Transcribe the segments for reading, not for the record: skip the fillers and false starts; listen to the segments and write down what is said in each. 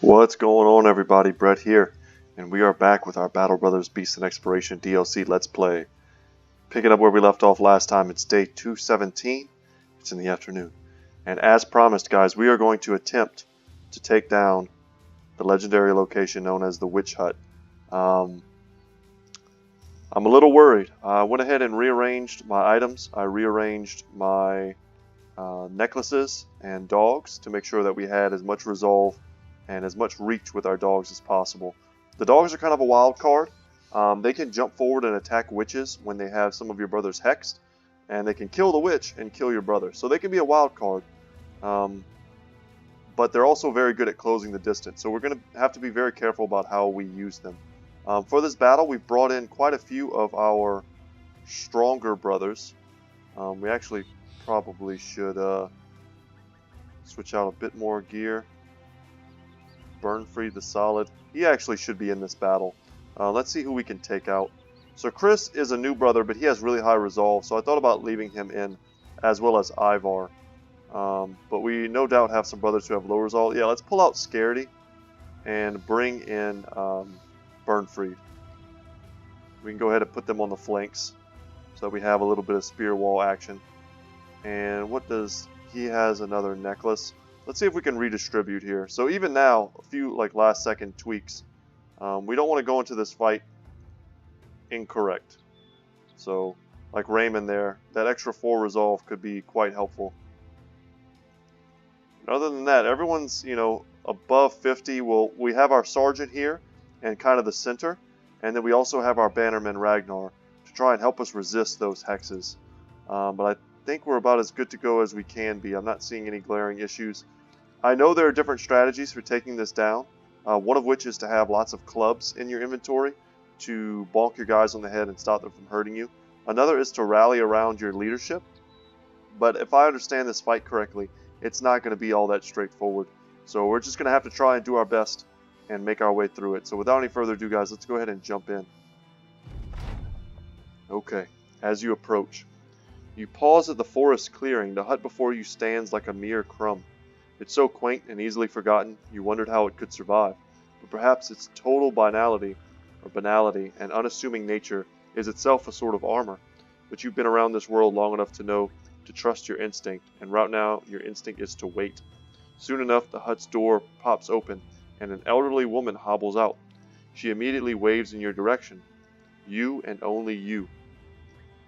What's going on, everybody? Brett here, and we are back with our Battle Brothers Beast and Exploration DLC Let's Play. Picking up where we left off last time, it's day 217. It's in the afternoon. And as promised, guys, we are going to attempt to take down the legendary location known as the Witch Hut. I'm a little worried. I went ahead and rearranged my items. I rearranged my necklaces and dogs to make sure that we had as much resolve and as much reach with our dogs as possible. The dogs are kind of a wild card. They can jump forward and attack witches when they have some of your brothers hexed, and they can kill the witch and kill your brother. So they can be a wild card, but they're also very good at closing the distance. So we're going to have to be very careful about how we use them. For this battle, we've brought in quite a few of our stronger brothers. We actually probably should switch out a bit more gear. Burnfree the Solid. He actually should be in this battle. Let's see who we can take out. So Chris is a new brother, but he has really high resolve, so I thought about leaving him in, as well as Ivar. But we no doubt have some brothers who have low resolve. Yeah, let's pull out Scaredy and bring in Burnfree. We can go ahead and put them on the flanks so that we have a little bit of spear wall action. And what does he has another necklace? Let's see if we can redistribute here. So even now, a few like last second tweaks. We don't want to go into this fight incorrect. So like Raymond there, that extra 4 resolve could be quite helpful. And other than that, everyone's, above 50. We have our sergeant here and kind of the center. And then we also have our bannerman Ragnar to try and help us resist those hexes. But I think we're about as good to go as we can be. I'm not seeing any glaring issues. I know there are different strategies for taking this down, one of which is to have lots of clubs in your inventory to bonk your guys on the head and stop them from hurting you. Another is to rally around your leadership, but if I understand this fight correctly, it's not going to be all that straightforward. So we're just going to have to try and do our best and make our way through it. So without any further ado, guys, let's go ahead and jump in. Okay, as you approach, you pause at the forest clearing. The hut before you stands like a mere crumb. It's so quaint and easily forgotten, you wondered how it could survive. But perhaps its total banality and unassuming nature is itself a sort of armor. But you've been around this world long enough to know to trust your instinct, and right now your instinct is to wait. Soon enough, the hut's door pops open, and an elderly woman hobbles out. She immediately waves in your direction. You and only you.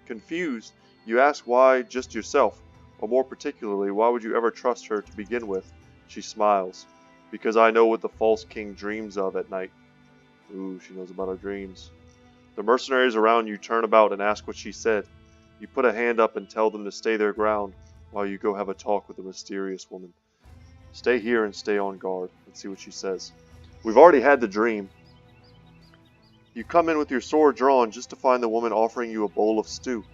Confused, you ask why just yourself, or more particularly, why would you ever trust her to begin with? She smiles. Because I know what the false king dreams of at night. Ooh, she knows about our dreams. The mercenaries around you turn about and ask what she said. You put a hand up and tell them to stay their ground while you go have a talk with the mysterious woman. Stay here and stay on guard. Let's see what she says. We've already had the dream. You come in with your sword drawn just to find the woman offering you a bowl of stew.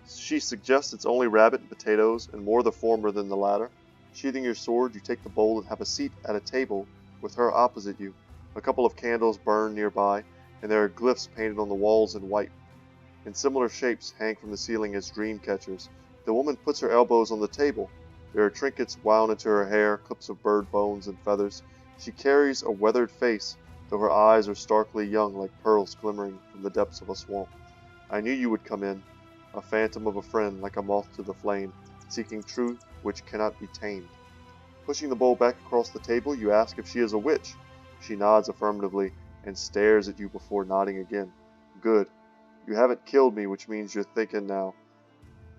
She suggests it's only rabbit and potatoes, and more the former than the latter. Sheathing your sword, you take the bowl and have a seat at a table with her opposite you. A couple of candles burn nearby, and there are glyphs painted on the walls in white. In similar shapes hang from the ceiling as dream catchers. The woman puts her elbows on the table. There are trinkets wound into her hair, clips of bird bones and feathers. She carries a weathered face, though her eyes are starkly young like pearls glimmering from the depths of a swamp. I knew you would come in. A phantom of a friend, like a moth to the flame, seeking truth which cannot be tamed. Pushing the bowl back across the table, you ask if she is a witch. She nods affirmatively and stares at you before nodding again. Good. You haven't killed me, which means you're thinking now.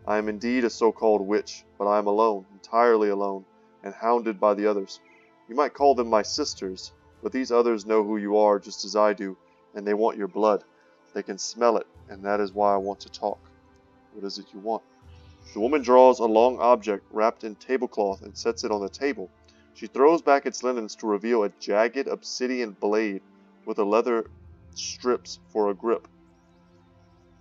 I am indeed a so-called witch, but I am alone, entirely alone, and hounded by the others. You might call them my sisters, but these others know who you are just as I do, and they want your blood. They can smell it, and that is why I want to talk. What is it you want? The woman draws a long object wrapped in tablecloth and sets it on the table. She throws back its linens to reveal a jagged obsidian blade with a leather strips for a grip.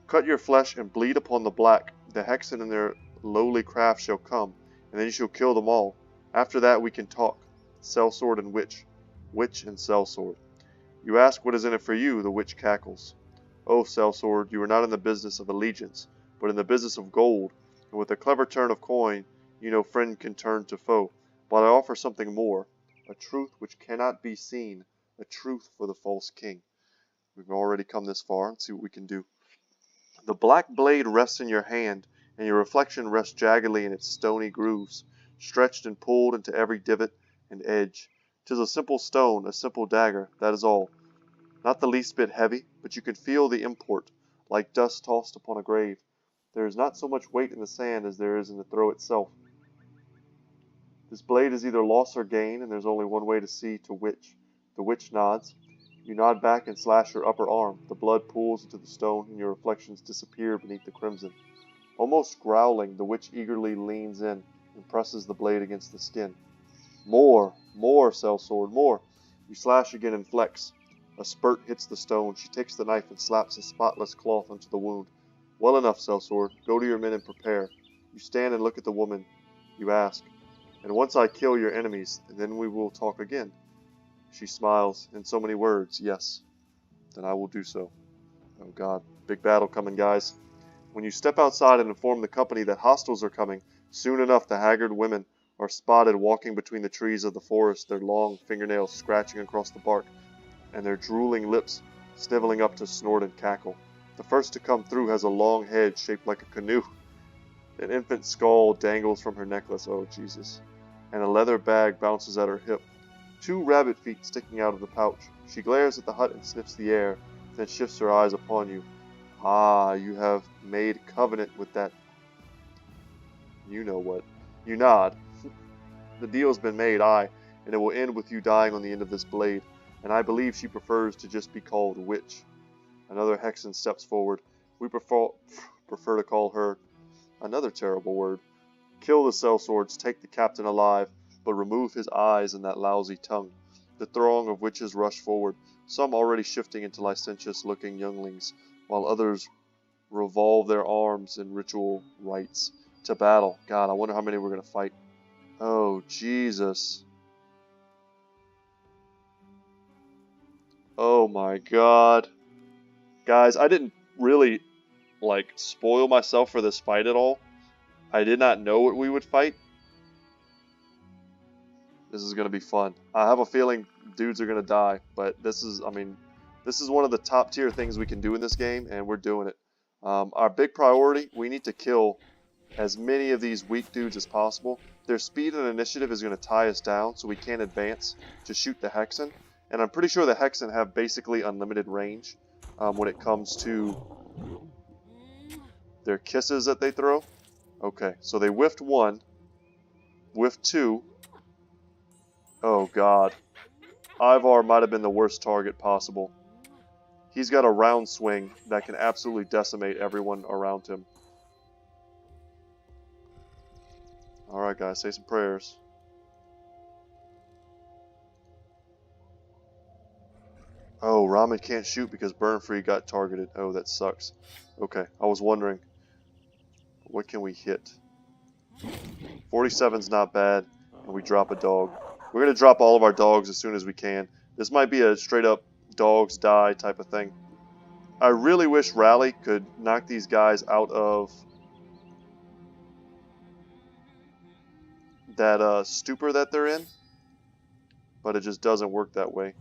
Cut your flesh and bleed upon the black. The hexen and their lowly craft shall come, and then you shall kill them all. After that we can talk. Sellsword and witch. Witch and sellsword. You ask what is in it for you, the witch cackles. Oh, sellsword, you are not in the business of allegiance, but in the business of gold, and with a clever turn of coin, friend can turn to foe. But I offer something more, a truth which cannot be seen, a truth for the false king. We've already come this far. Let's see what we can do. The black blade rests in your hand, and your reflection rests jaggedly in its stony grooves, stretched and pulled into every divot and edge. 'Tis a simple stone, a simple dagger, that is all. Not the least bit heavy, but you can feel the import, like dust tossed upon a grave. There is not so much weight in the sand as there is in the throw itself. This blade is either loss or gain, and there's only one way to see to which. The witch nods. You nod back and slash your upper arm. The blood pools into the stone, and your reflections disappear beneath the crimson. Almost growling, the witch eagerly leans in and presses the blade against the skin. More, sellsword, more. You slash again and flex. A spurt hits the stone. She takes the knife and slaps a spotless cloth onto the wound. Well enough, sellsword. Go to your men and prepare. You stand and look at the woman. You ask, and once I kill your enemies, then we will talk again. She smiles, in so many words, yes. Then I will do so. Oh God, big battle coming, guys. When you step outside and inform the company that hostiles are coming, soon enough the haggard women are spotted walking between the trees of the forest, their long fingernails scratching across the bark, and their drooling lips sniveling up to snort and cackle. The first to come through has a long head shaped like a canoe. An infant skull dangles from her necklace, oh Jesus, and a leather bag bounces at her hip. 2 rabbit feet sticking out of the pouch. She glares at the hut and sniffs the air, then shifts her eyes upon you. Ah, you have made covenant with that. You know what. You nod. The deal's been made, aye, and it will end with you dying on the end of this blade, and I believe she prefers to just be called witch. Another Hexen steps forward. We prefer to call her another terrible word. Kill the sellswords, take the captain alive, but remove his eyes and that lousy tongue. The throng of witches rush forward, some already shifting into licentious-looking younglings, while others revolve their arms in ritual rites. To battle. God, I wonder how many we're going to fight. Oh, Jesus. Oh my God. Guys, I didn't really, spoil myself for this fight at all. I did not know what we would fight. This is going to be fun. I have a feeling dudes are going to die, but this is one of the top tier things we can do in this game, and we're doing it. Our big priority, we need to kill as many of these weak dudes as possible. Their speed and initiative is going to tie us down, so we can't advance to shoot the Hexen. And I'm pretty sure the Hexen have basically unlimited range when it comes to their kisses that they throw. Okay, so they whiffed 1, whiffed 2. Oh God. Ivar might have been the worst target possible. He's got a round swing that can absolutely decimate everyone around him. Alright guys, say some prayers. Oh, Ramen can't shoot because Burnfree got targeted. Oh, that sucks. Okay, I was wondering. What can we hit? 47's not bad, and we drop a dog. We're going to drop all of our dogs as soon as we can. This might be a straight up dogs die type of thing. I really wish Rally could knock these guys out of that stupor that they're in, but it just doesn't work that way.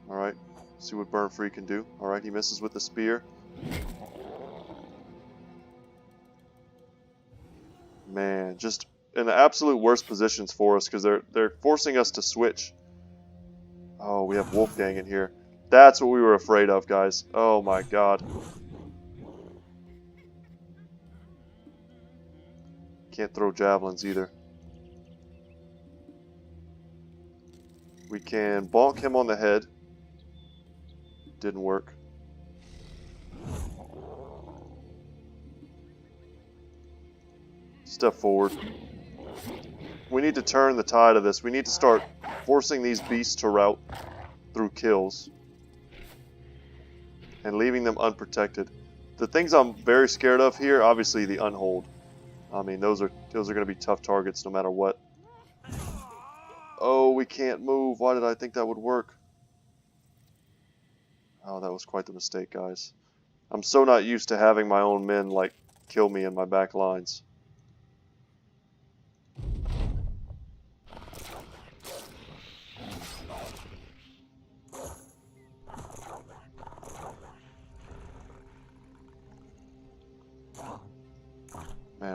Alright, see what Burnfree can do. Alright, he misses with the spear. Man, just in the absolute worst positions for us because they're forcing us to switch. Oh, we have Wolfgang in here. That's what we were afraid of, guys. Oh my God. Can't throw javelins either. We can bonk him on the head. Didn't work. Step forward. We need to turn the tide of this. We need to start forcing these beasts to rout through kills and leaving them unprotected. The things I'm very scared of here, obviously the Unhold. I mean, those are going to be tough targets no matter what. Oh, we can't move. Why did I think that would work? Oh, that was quite the mistake, guys. I'm so not used to having my own men, kill me in my back lines.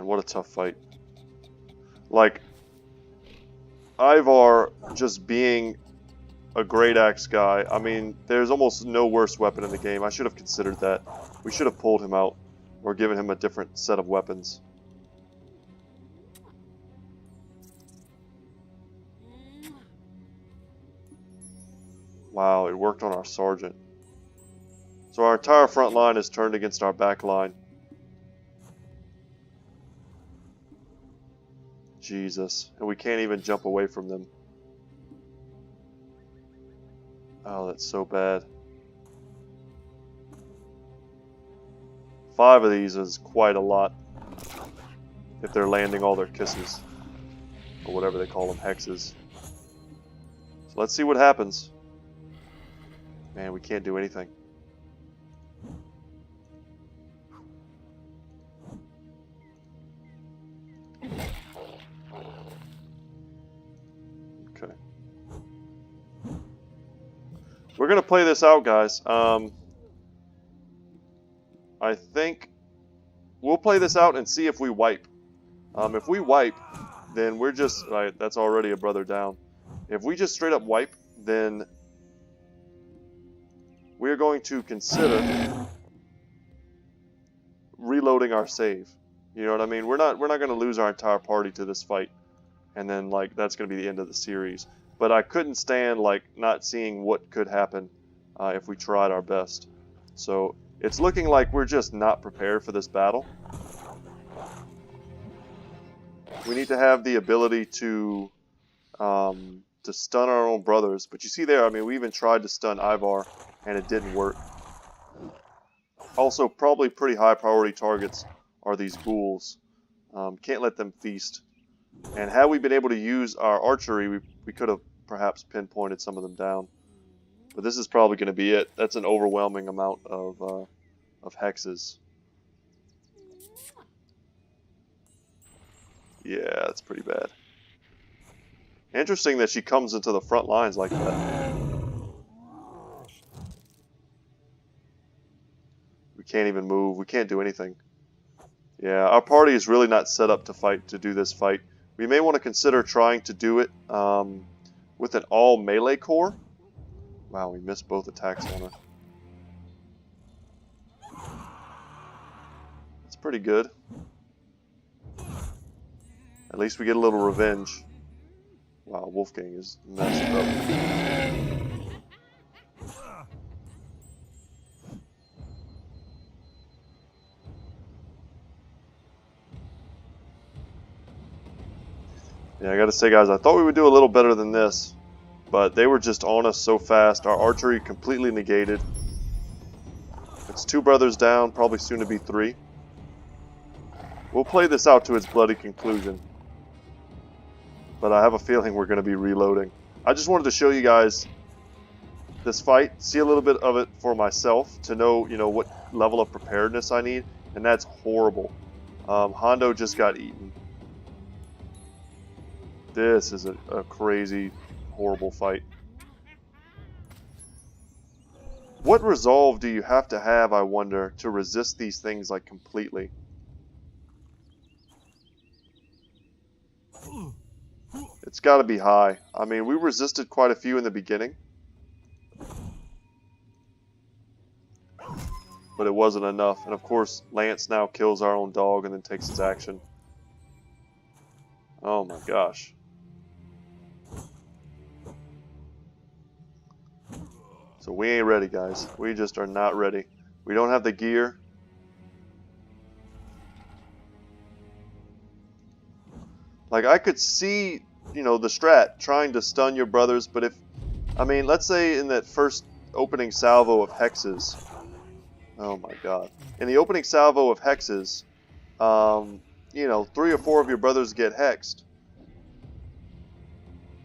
Man, what a tough fight. Like, Ivar just being a great axe guy. I mean, there's almost no worse weapon in the game. I should have considered that. We should have pulled him out or given him a different set of weapons. Wow, it worked on our sergeant. So our entire front line is turned against our back line. Jesus. And we can't even jump away from them. Oh, that's so bad. 5 of these is quite a lot. If they're landing all their kisses. Or whatever they call them, hexes. So let's see what happens. Man, we can't do anything. Okay. We're going to play this out, guys. I think we'll play this out and see if we wipe. If we wipe, then we're just... Right, that's already a brother down. If we just straight up wipe, then we're going to consider reloading our save. You know what I mean? We're not going to lose our entire party to this fight, and then like that's going to be the end of the series. But I couldn't stand like not seeing what could happen if we tried our best. So it's looking like we're just not prepared for this battle. We need to have the ability to stun our own brothers. But you see there, I mean, we even tried to stun Ivar, and it didn't work. Also, probably pretty high priority targets are these ghouls. Can't let them feast. And had we been able to use our archery, we could have perhaps pinpointed some of them down. But this is probably going to be it. That's an overwhelming amount of hexes. Yeah, that's pretty bad. Interesting that she comes into the front lines like that. We can't even move. We can't do anything. Yeah, our party is really not set up to do this fight. We may want to consider trying to do it with an all melee corps. Wow, we missed both attacks on her. That's pretty good. At least we get a little revenge. Wow, Wolfgang is messed up. Yeah, I gotta say, guys, I thought we would do a little better than this, but they were just on us so fast. Our archery completely negated. It's 2 brothers down, probably soon to be 3. We'll play this out to its bloody conclusion, but I have a feeling we're going to be reloading. I just wanted to show you guys this fight, see a little bit of it for myself to know, you know, what level of preparedness I need, and that's horrible. Hondo just got eaten. This is a crazy, horrible fight. What resolve do you have to have, I wonder, to resist these things like completely? It's got to be high. I mean, we resisted quite a few in the beginning, but it wasn't enough. And of course, Lance now kills our own dog and then takes his action. Oh my gosh. So we ain't ready, guys. We just are not ready. We don't have the gear. Like, I could see, you know, the strat trying to stun your brothers, but if, I mean, let's say in that first opening salvo of hexes, oh my god. In the opening salvo of hexes, you know, 3 or 4 of your brothers get hexed,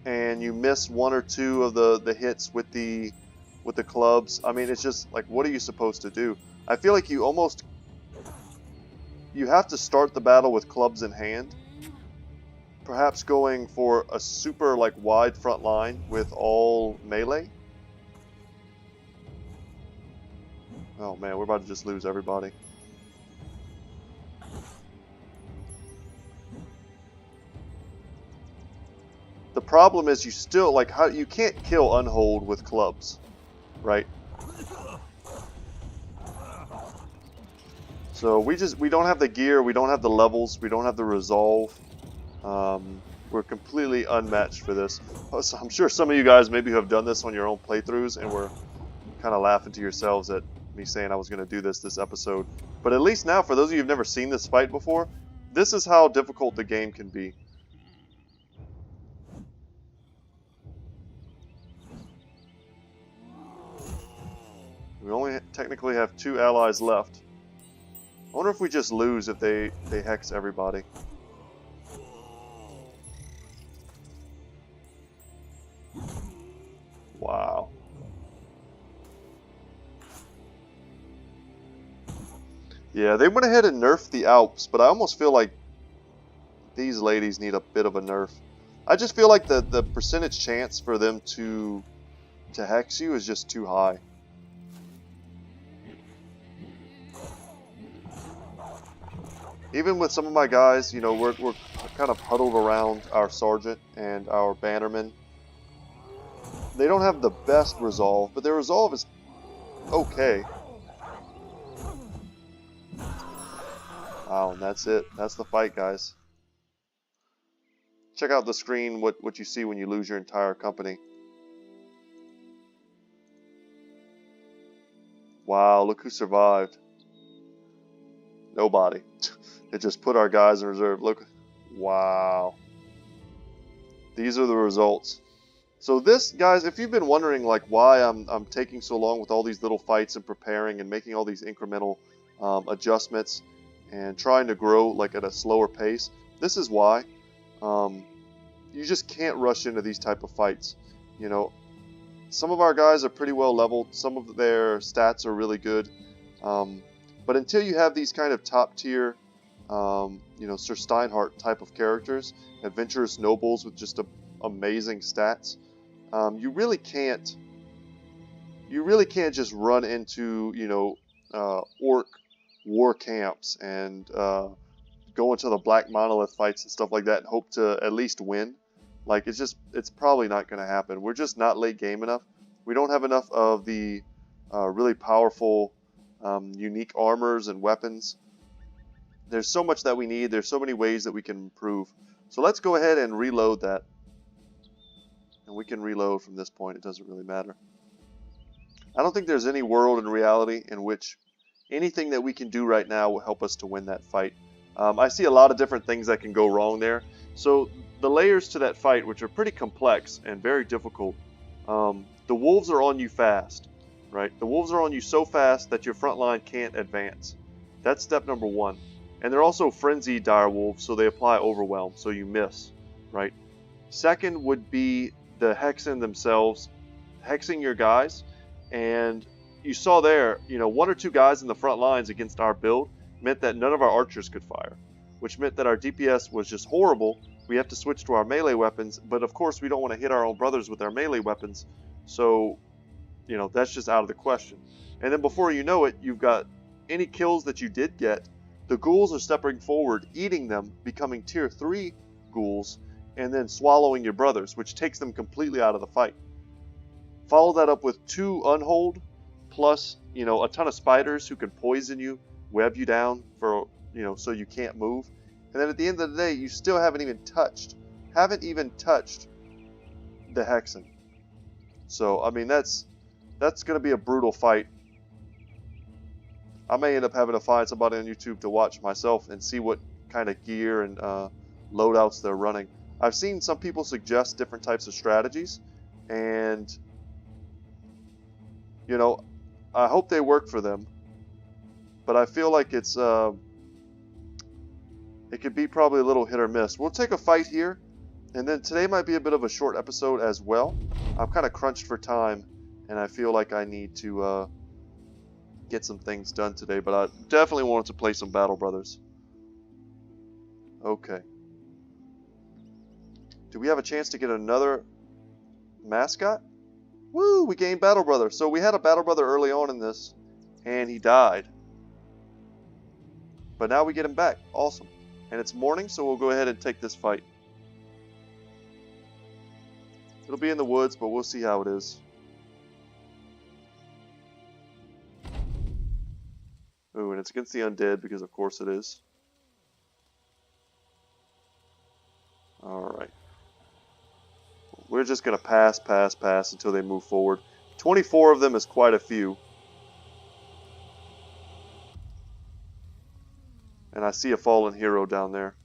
and you miss 1 or 2 of the hits with the clubs. I mean, it's just like, what are you supposed to do? I feel like you have to start the battle with clubs in hand. Perhaps going for a super like wide front line with all melee. Oh man, we're about to just lose everybody. The problem is you still, like, how you can't kill Unhold with clubs, right? So we don't have the gear, we don't have the levels, we don't have the resolve. We're completely unmatched for this. So I'm sure some of you guys maybe have done this on your own playthroughs and were kind of laughing to yourselves at me saying I was going to do this episode. But at least now, for those of you who've never seen this fight before, this is how difficult the game can be. We only technically have 2 allies left. I wonder if we just lose if they hex everybody. Wow. Yeah, they went ahead and nerfed the Alps, but I almost feel like these ladies need a bit of a nerf. I just feel like the percentage chance for them to hex you is just too high. Even with some of my guys, you know, we're kind of huddled around our sergeant and our bannerman. They don't have the best resolve, but their resolve is okay. Wow, and that's it. That's the fight, guys. Check out the screen, what you see when you lose your entire company. Wow, look who survived. Nobody. It just put our guys in reserve. Look. Wow. These are the results. So this, guys, if you've been wondering like why I'm taking so long with all these little fights and preparing and making all these incremental adjustments and trying to grow like at a slower pace, this is why. You just can't rush into these type of fights. You know, some of our guys are pretty well leveled. Some of their stats are really good. But until you have these kind of top tier, you know, Sir Steinhardt type of characters, adventurous nobles with just amazing stats, you really can't just run into, you know, orc war camps and go into the Black Monolith fights and stuff like that and hope to at least win. Like, it's probably not going to happen. We're just not late game enough. We don't have enough of the really powerful unique armors and weapons. There's so much that we need. There's so many ways that we can improve. So let's go ahead and reload that. And we can reload from this point. It doesn't really matter. I don't think there's any world in reality in which anything that we can do right now will help us to win that fight. I see a lot of different things that can go wrong there. So the layers to that fight, which are pretty complex and very difficult, the wolves are on you fast, right? The wolves are on you so fast that your front line can't advance. That's step number 1. And they're also frenzied dire wolves, so they apply overwhelm, so you miss, right? Second would be the hexen themselves, hexing your guys, and you saw there, you know, 1 or 2 guys in the front lines against our build meant that none of our archers could fire, which meant that our DPS was just horrible. We have to switch to our melee weapons, but of course we don't want to hit our own brothers with our melee weapons, so, you know, that's just out of the question. And then before you know it, you've got any kills that you did get, the ghouls are stepping forward, eating them, becoming tier 3 ghouls, and then swallowing your brothers, which takes them completely out of the fight. Follow that up with 2 unhold, plus, you know, a ton of spiders who can poison you, web you down for, you know, so you can't move. And then at the end of the day, you still haven't even touched the hexen. So, I mean, that's going to be a brutal fight. I may end up having to find somebody on YouTube to watch myself and see what kind of gear and loadouts they're running. I've seen some people suggest different types of strategies, and, you know, I hope they work for them. But I feel like it could be probably a little hit or miss. We'll take a fight here, and then today might be a bit of a short episode as well. I'm kind of crunched for time, and I feel like I need to get some things done today, but I definitely wanted to play some Battle Brothers. Okay. Do we have a chance to get another mascot? Woo! We gained Battle Brother. So we had a Battle Brother early on in this, and he died. But now we get him back. Awesome. And it's morning, so we'll go ahead and take this fight. It'll be in the woods, but we'll see how it is. Ooh, and it's against the undead because of course it is. Alright. We're just going to pass until they move forward. 24 of them is quite a few. And I see a fallen hero down there.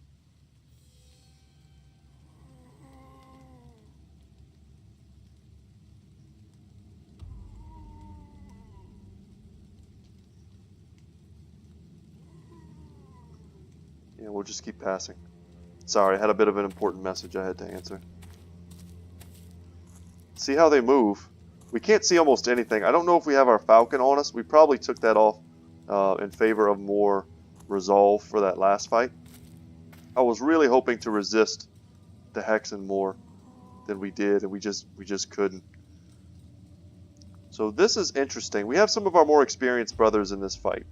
Yeah, we'll just keep passing. Sorry, I had a bit of an important message I had to answer. See how they move? We can't see almost anything. I don't know if we have our falcon on us. We probably took that off in favor of more resolve for that last fight. I was really hoping to resist the Hexen more than we did, and we just couldn't. So this is interesting. We have some of our more experienced brothers in this fight.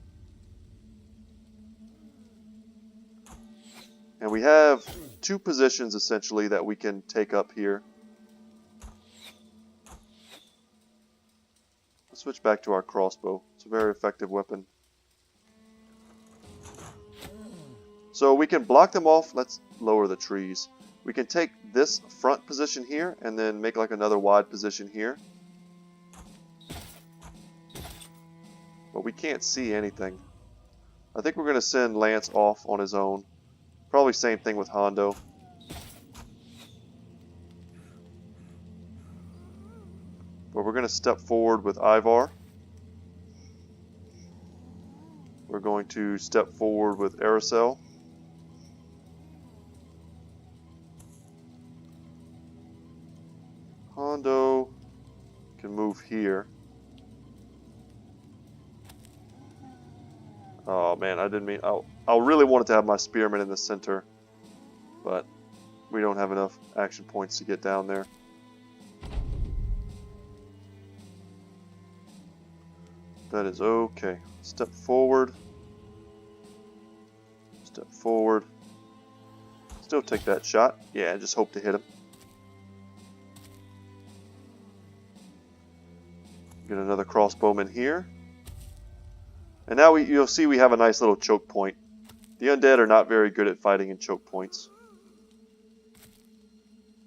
And we have two positions essentially that we can take up here. Let's switch back to our crossbow. It's a very effective weapon. So we can block them off. Let's lower the trees. We can take this front position here and then make like another wide position here. But we can't see anything. I think we're going to send Lance off on his own. Probably same thing with Hondo. But we're going to step forward with Ivar. We're going to step forward with Aracel. Hondo can move here. Oh man, I didn't mean... I really wanted to have my spearman in the center, but we don't have enough action points to get down there. That is okay. Step forward. Step forward. Still take that shot. Yeah, just hope to hit him. Get another crossbowman here. And now you'll see we have a nice little choke point. The undead are not very good at fighting in choke points.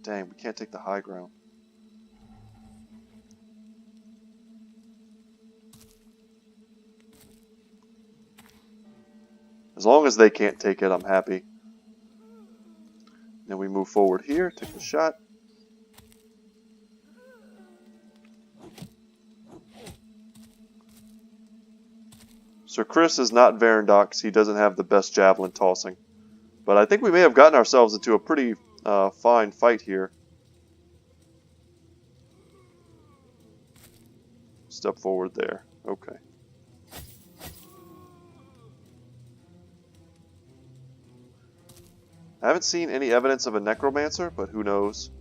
Dang, we can't take the high ground. As long as they can't take it, I'm happy. Then we move forward here, take the shot. Sir Chris is not Varandox. He doesn't have the best javelin tossing. But I think we may have gotten ourselves into a pretty fine fight here. Step forward there. Okay. I haven't seen any evidence of a necromancer, but who knows.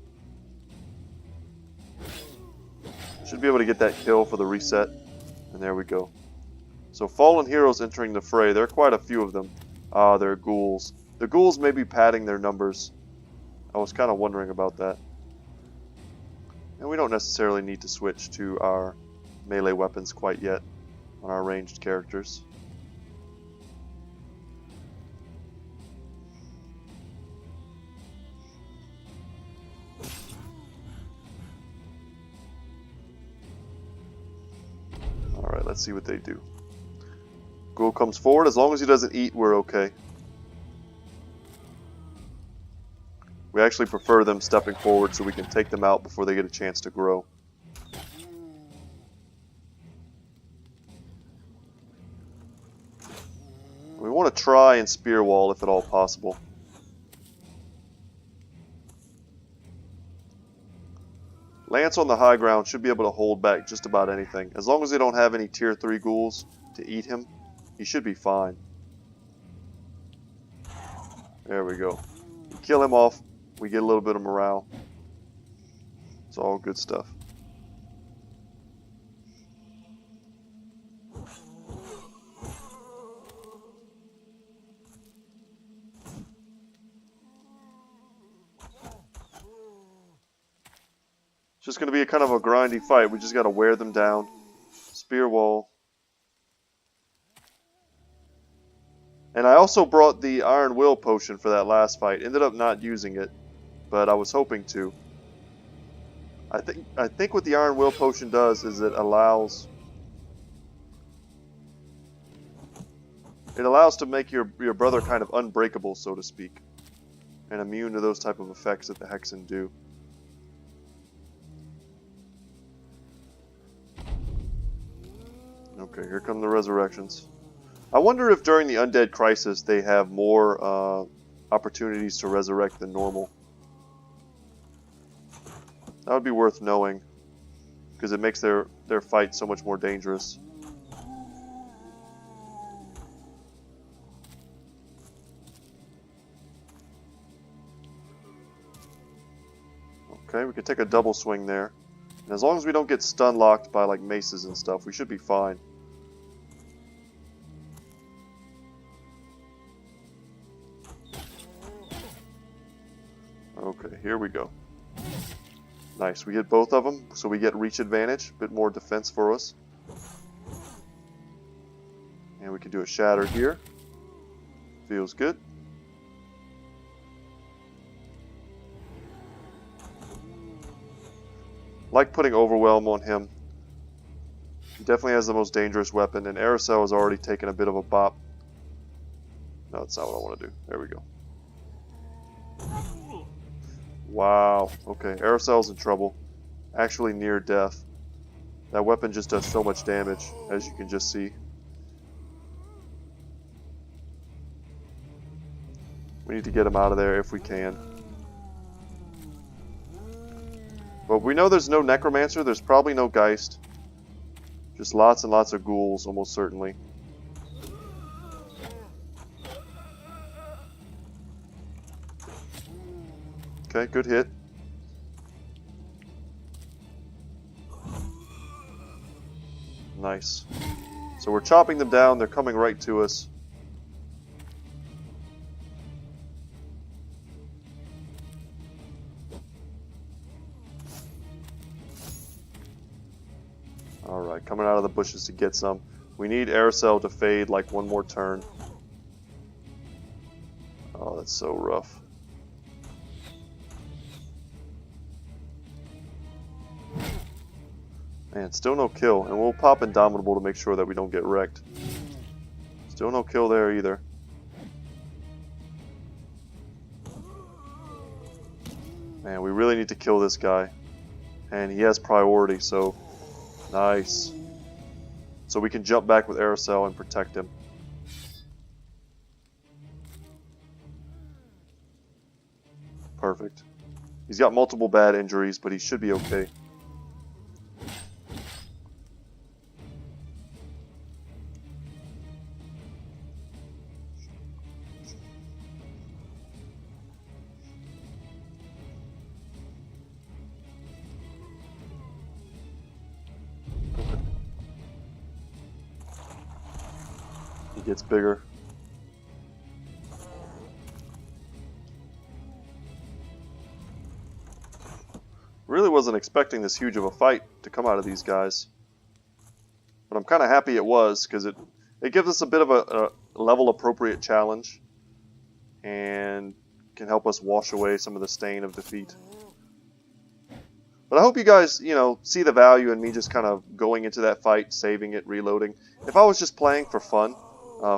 Should be able to get that kill for the reset. And there we go. So fallen heroes entering the fray. There are quite a few of them. Ah, they're ghouls. The ghouls may be padding their numbers. I was kind of wondering about that. And we don't necessarily need to switch to our melee weapons quite yet on our ranged characters. Alright, let's see what they do. Ghoul comes forward. As long as he doesn't eat, we're okay. We actually prefer them stepping forward so we can take them out before they get a chance to grow. We want to try and spear wall if at all possible. Lance on the high ground should be able to hold back just about anything. As long as they don't have any tier 3 ghouls to eat him, he should be fine. There we go. We kill him off, we get a little bit of morale. It's all good stuff. It's just going to be a kind of a grindy fight. We just got to wear them down. Spear wall. And I also brought the Iron Will potion for that last fight. Ended up not using it, but I was hoping to. I think what the Iron Will potion does is it allows to make your brother kind of unbreakable, so to speak, and immune to those type of effects that the Hexen do. Okay, here come the resurrections. I wonder if during the Undead Crisis they have more opportunities to resurrect than normal. That would be worth knowing, because it makes their fight so much more dangerous. Okay, we could take a double swing there. And as long as we don't get stun locked by like maces and stuff, we should be fine. Okay, here we go. Nice, we hit both of them, so we get reach advantage, a bit more defense for us. And we can do a shatter here. Feels good. Like putting Overwhelm on him. He definitely has the most dangerous weapon, and Aracel has already taken a bit of a bop. No, that's not what I want to do. There we go. Wow. Okay, Aracel's in trouble. Actually near death. That weapon just does so much damage, as you can just see. We need to get him out of there if we can. But we know there's no Necromancer, there's probably no Geist. Just lots and lots of ghouls, almost certainly. Okay, good hit. Nice. So we're chopping them down, they're coming right to us. Alright, coming out of the bushes to get some. We need Aracel to fade like one more turn. Oh, that's so rough. Man, still no kill, and we'll pop Indomitable to make sure that we don't get wrecked. Still no kill there either. Man, we really need to kill this guy. And he has priority, so... Nice. So we can jump back with Aracel and protect him. Perfect. He's got multiple bad injuries, but he should be okay. Gets bigger. Really wasn't expecting this huge of a fight to come out of these guys. But I'm kind of happy it was, because it gives us a bit of a level appropriate challenge and can help us wash away some of the stain of defeat. But I hope you guys, see the value in me just kind of going into that fight, saving it, reloading. If I was just playing for fun,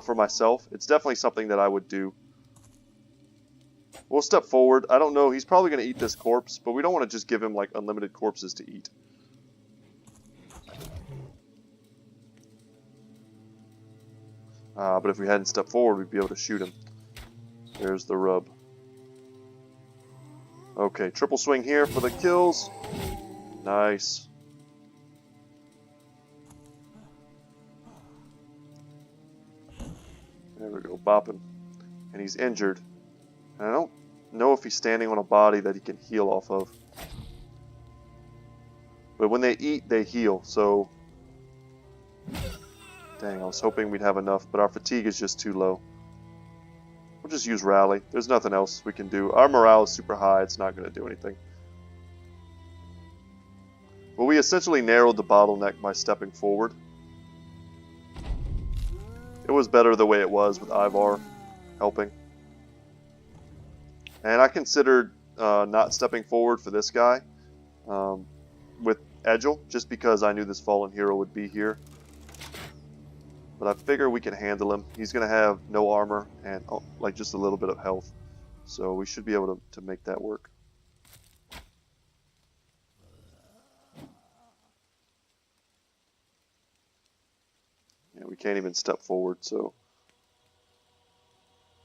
for myself, it's definitely something that I would do. We'll step forward. I don't know, he's probably going to eat this corpse, but we don't want to just give him like unlimited corpses to eat. But if we hadn't stepped forward, we'd be able to shoot him. There's the rub. Okay, triple swing here for the kills. Nice. There we go, bopping. And he's injured. And I don't know if he's standing on a body that he can heal off of. But when they eat, they heal, so... Dang, I was hoping we'd have enough, but our fatigue is just too low. We'll just use Rally. There's nothing else we can do. Our morale is super high, it's not going to do anything. Well, we essentially narrowed the bottleneck by stepping forward. It was better the way it was with Ivar helping. And I considered not stepping forward for this guy with Egil, just because I knew this fallen hero would be here. But I figure we can handle him. He's going to have no armor and like just a little bit of health. So we should be able to make that work. Yeah, we can't even step forward, so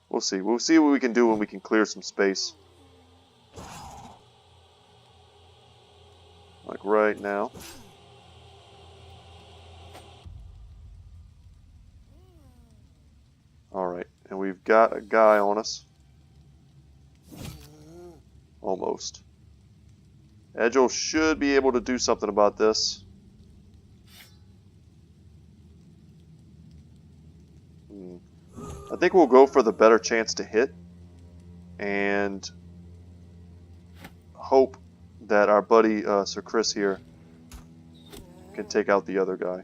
we'll see. We'll see what we can do when we can clear some space. Like right now. Alright, and we've got a guy on us. Almost. Egil should be able to do something about this. I think we'll go for the better chance to hit and hope that our buddy Sir Chris here can take out the other guy.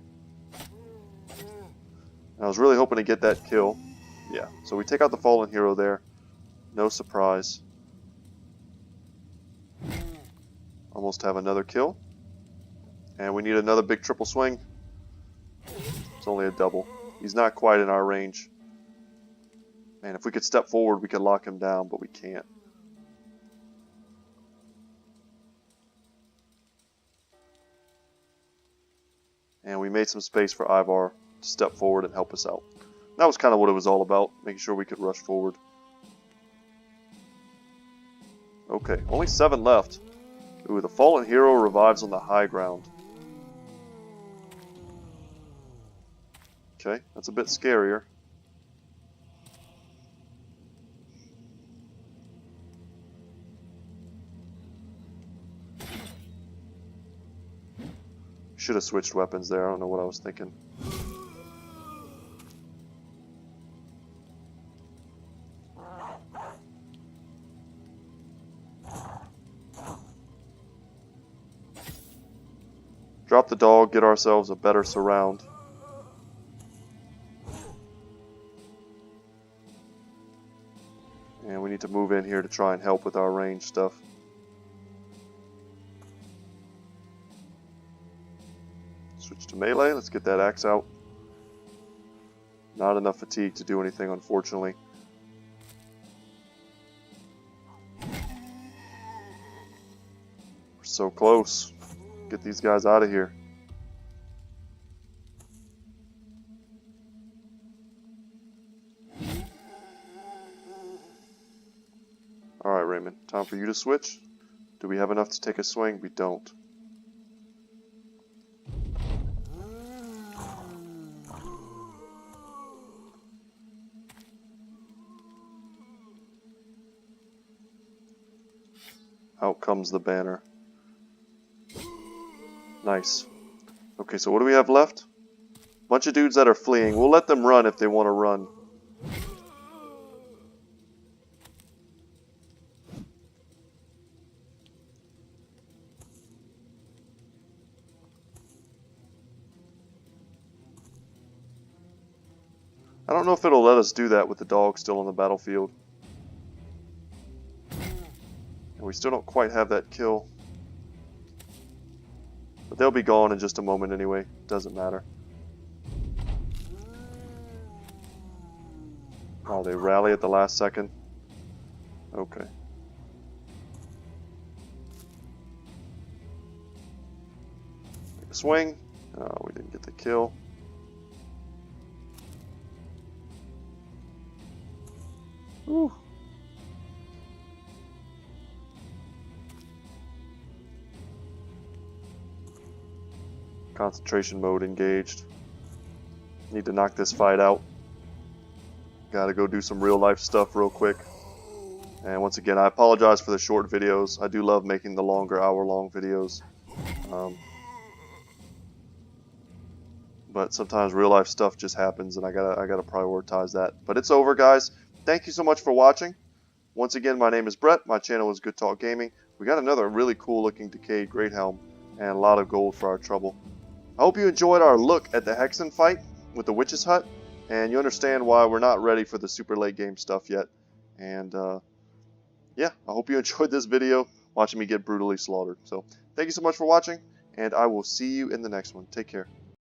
I was really hoping to get that kill. Yeah, so we take out the fallen hero there. No surprise. Almost have another kill. And we need another big triple swing. It's only a double. He's not quite in our range. Man, if we could step forward, we could lock him down, but we can't. And we made some space for Ivar to step forward and help us out. That was kind of what it was all about, making sure we could rush forward. Okay, only 7 left. Ooh, the fallen hero revives on the high ground. Okay, that's a bit scarier. Should have switched weapons there. I don't know what I was thinking. Drop the dog, get ourselves a better surround. And we need to move in here to try and help with our range stuff. Switch to melee, let's get that axe out. Not enough fatigue to do anything, unfortunately. We're so close. Get these guys out of here. Alright, Raymond, time for you to switch. Do we have enough to take a swing? We don't. Out comes the banner. Nice. Okay, so what do we have left? Bunch of dudes that are fleeing. We'll let them run if they want to run. I don't know if it'll let us do that with the dog still on the battlefield. And we still don't quite have that kill. But they'll be gone in just a moment anyway. Doesn't matter. Oh, they rally at the last second. Okay. Take a swing. Oh, we didn't get the kill. Whew. Concentration mode engaged. Need to knock this fight out. Gotta go do some real life stuff real quick. And once again, I apologize for the short videos. I do love making the longer hour-long videos. But sometimes real life stuff just happens and I gotta prioritize that. But it's over, guys. Thank you so much for watching. Once again, my name is Brett. My channel is Good Talk Gaming. We got another really cool looking Decayed Great Helm. and a lot of gold for our trouble. I hope you enjoyed our look at the Hexen fight with the Witch's Hut, and you understand why we're not ready for the super late game stuff yet. And yeah, I hope you enjoyed this video, watching me get brutally slaughtered. So thank you so much for watching, and I will see you in the next one. Take care.